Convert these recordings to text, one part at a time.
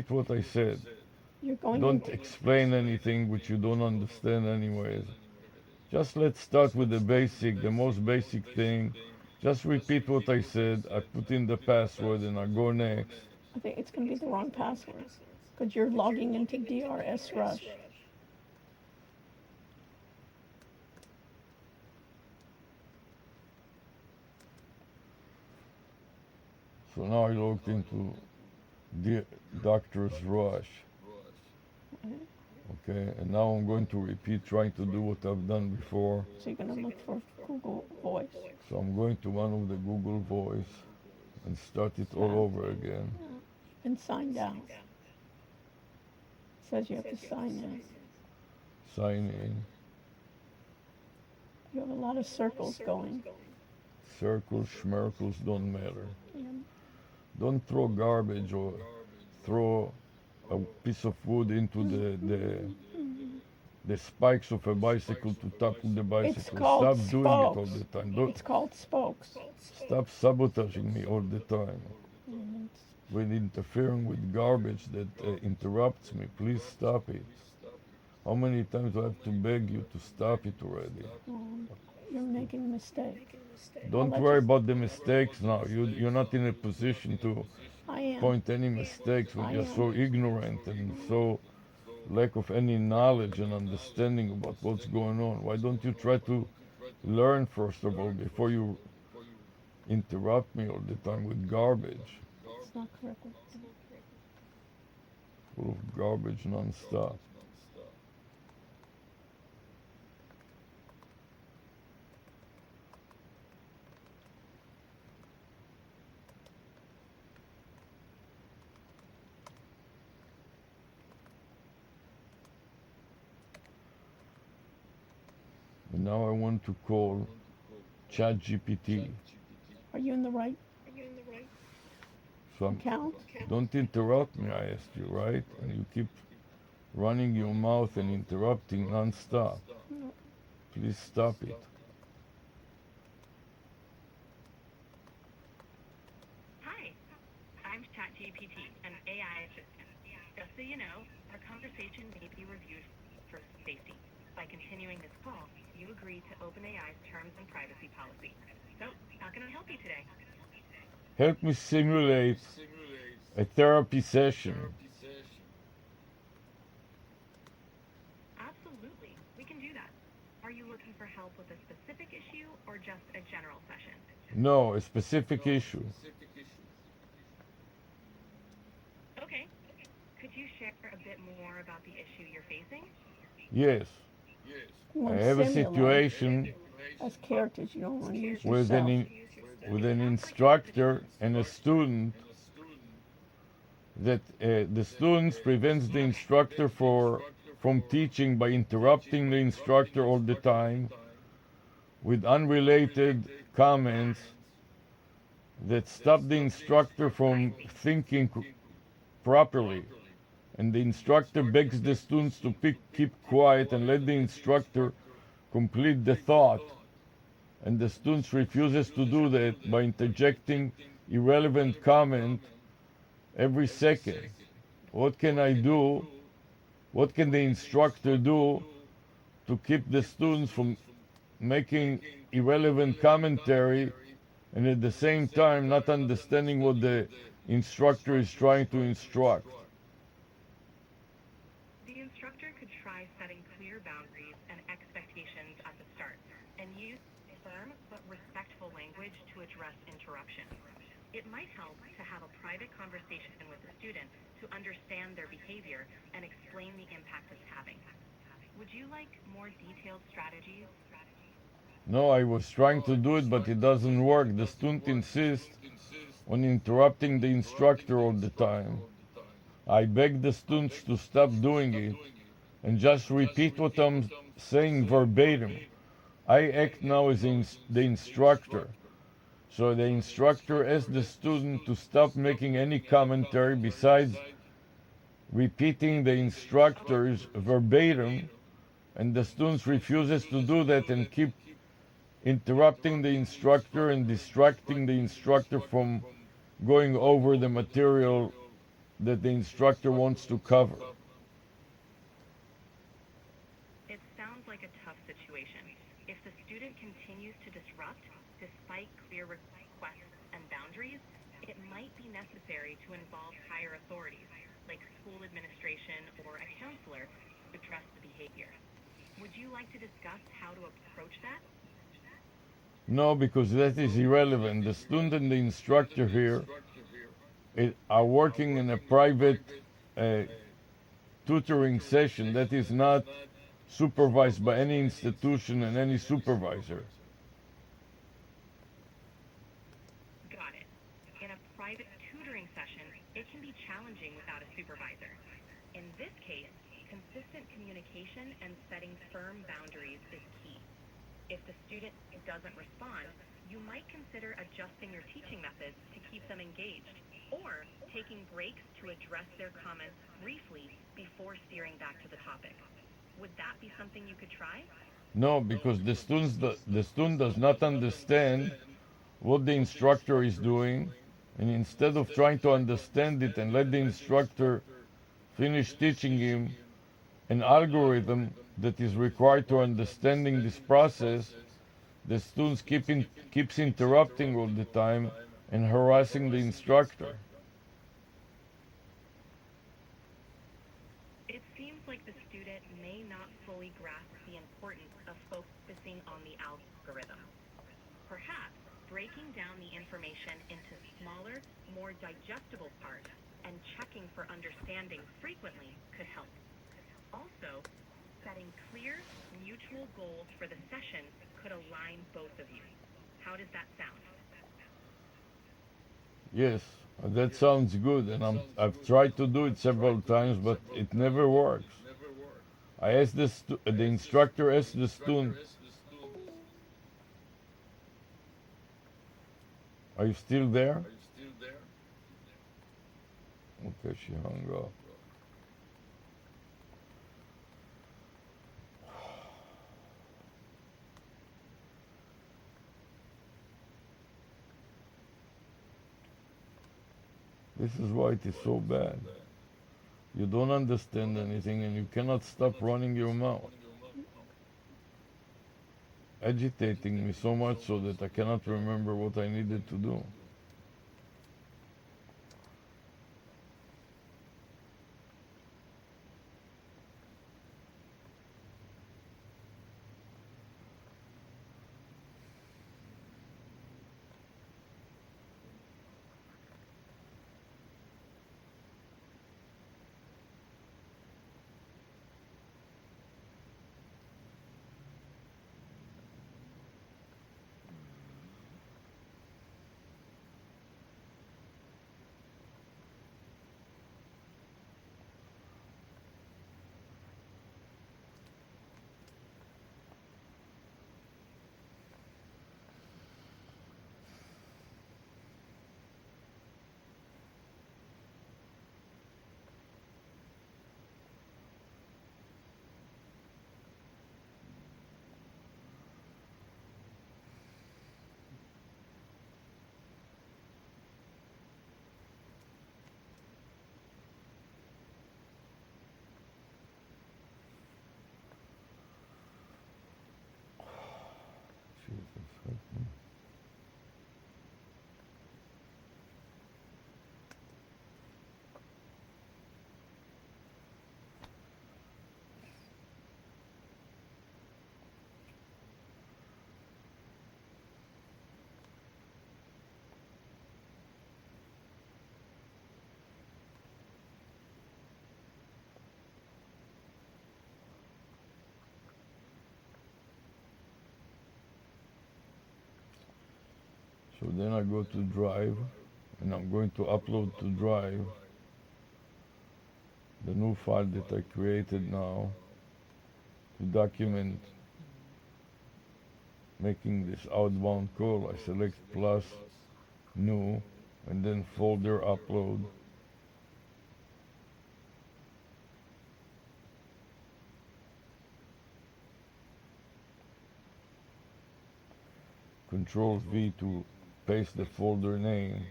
repeat what I said. You're going Don't into explain anything which you don't understand anyways. Just let's start with the basic, the most basic thing. Just repeat what I said. I put in the password and I go next. I think it's going to be the wrong password because you're logging into DRS Rush. So now I logged into the Doctor's Rush. Okay, and now I'm going to repeat trying to do what I've done before. So you're going to look for Google Voice. So I'm going to one of the Google Voice and start it all over again. And signed out. It says you have to sign in. Sign in. You have a lot of circles going. Circles, schmirkles, don't matter. Yeah. Don't throw garbage or throw a piece of wood into the spikes of a bicycle to topple the bicycle. It's called Stop doing it all spokes. the time. Don't It's called spokes. stop sabotaging me all the time. And When interfering with garbage that interrupts me, please stop it. How many times do I have to beg you to stop it already? you're making a mistake. Don't worry about the mistakes now. You're not in a position to I am. point any mistakes when I you're am. so ignorant and so lack of any knowledge and understanding about what's going on. Why don't you try to learn first of all before you interrupt me all the time with garbage? It's not correct. Full of garbage non-stop. And now I want to call ChatGPT. Are you in the right So account? don't interrupt me, I asked you, right? And you keep running your mouth and interrupting non-stop. No. Please stop it. Hi, I'm ChatGPT, an AI assistant. Just so you know, our conversation may be reviewed for safety. By continuing this call, you agree to OpenAI's terms and privacy policy. So, how can I help you today? Help me simulate a therapy session. Absolutely, we can do that. Are you looking for help with a specific issue or just a general session? No, a specific issue. Okay. Could you share a bit more about the issue you're facing? Yes. You I want to have a simulate situation as characters. You don't want to use with yourself. with an instructor and a student that the students prevents the instructor from teaching by interrupting the instructor all the time with unrelated comments that stop the instructor from thinking properly. And the instructor begs the students to keep quiet and let the instructor complete the thought. And the students refuses to do that by interjecting irrelevant comment every second. What can I do? What can the instructor do to keep the students from making irrelevant commentary and at the same time not understanding what the instructor is trying to instruct? The instructor could try setting clear boundaries and expectations at the start and use firm but respectful language to address interruption. It might help to have a private conversation with the student to understand their behavior and explain the impact it's having. Would you like more detailed strategies? No, I was trying to do it, but it doesn't work. The student insists on interrupting the instructor all the time. I beg the students to stop doing it and just repeat what I'm saying verbatim. I act now as the instructor. So the instructor asks the student to stop making any commentary besides repeating the instructor's verbatim, and the student refuses to do that and keep interrupting the instructor and distracting the instructor from going over the material that the instructor wants to cover. It sounds like a tough situation. If the student continues to disrupt despite clear requests and boundaries, it might be necessary to involve higher authorities, like school administration or a counselor, to address the behavior. Would you like to discuss how to approach that? No, because that is irrelevant. The student and the instructor here are working in a private uh, tutoring session that is not supervised by any institution and any supervisor. Got it. In a private tutoring session, it can be challenging without a supervisor. In this case, consistent communication and setting firm boundaries is key. If the student doesn't respond, you might consider adjusting your teaching methods to keep them engaged, or taking breaks to address their comments briefly before steering back to the topic. Would that be something you could try? No, because the student does not understand what the instructor is doing, and instead of trying to understand it and let the instructor finish teaching him an algorithm that is required to understanding this process, the student keeps interrupting all the time and harassing the instructor. It seems like the student may not fully grasp the importance of focusing on the algorithm. Perhaps breaking down the information into smaller, more digestible parts and checking for understanding frequently could help. Also, setting clear, mutual goals for the session could align both of you. How does that sound? Yes, that sounds good, and I've tried to do it several times, but it never works. The instructor asked the student, "Are you still there?" Okay, she hung up. This is why it is so bad. You don't understand anything and you cannot stop running your mouth, agitating me so much so that I cannot remember what I needed to do. Jesus, help me. So then I go to Drive, and I'm going to upload to Drive the new file that I created now to document making this outbound call. I select plus, new, and then folder upload. Control V to paste the folder name,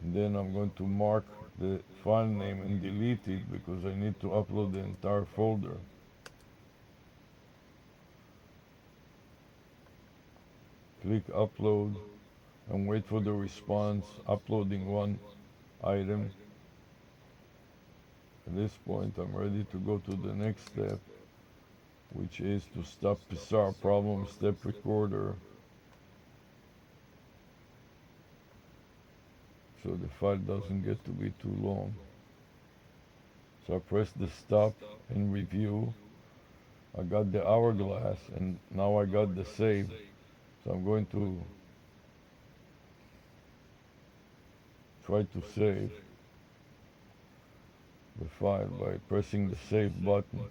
and then I'm going to mark the file name and delete it because I need to upload the entire folder. Click upload and wait for the response, uploading one item. At this point, I'm ready to go to the next step, which is to stop bizarre problem step recorder so the file doesn't get to be too long. So I press the stop and review. I got the hourglass and now I got the save. So I'm going to try to save the file by pressing the save button.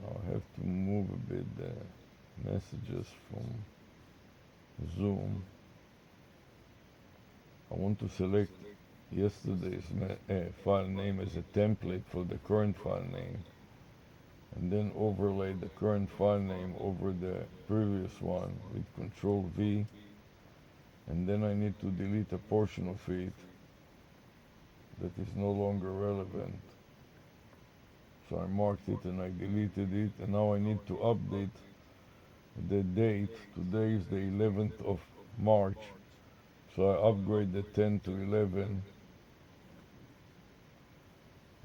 Now I have to move a bit the messages from Zoom. I want to select yesterday's file name as a template for the current file name, and then overlay the current file name over the previous one with Control V, and then I need to delete a portion of it that is no longer relevant. So I marked it and I deleted it, and now I need to update the date. Today is the 11th of March, so I upgrade the 10 to 11.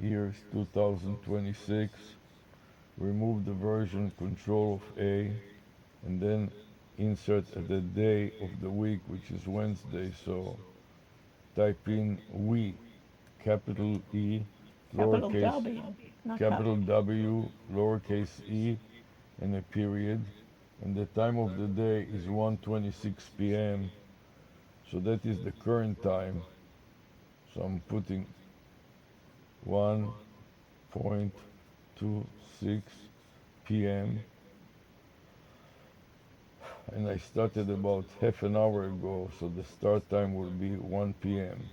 Here's 2026. Remove the version, Control of A, and then insert the day of the week, which is Wednesday. So type in we, capital E, Capital lowercase, W, not capital W, lowercase e, and a period. And the time of the day is 1:26 p.m. So that is the current time. So I'm putting 1:26 p.m. and I started about half an hour ago, so the start time will be 1 p.m.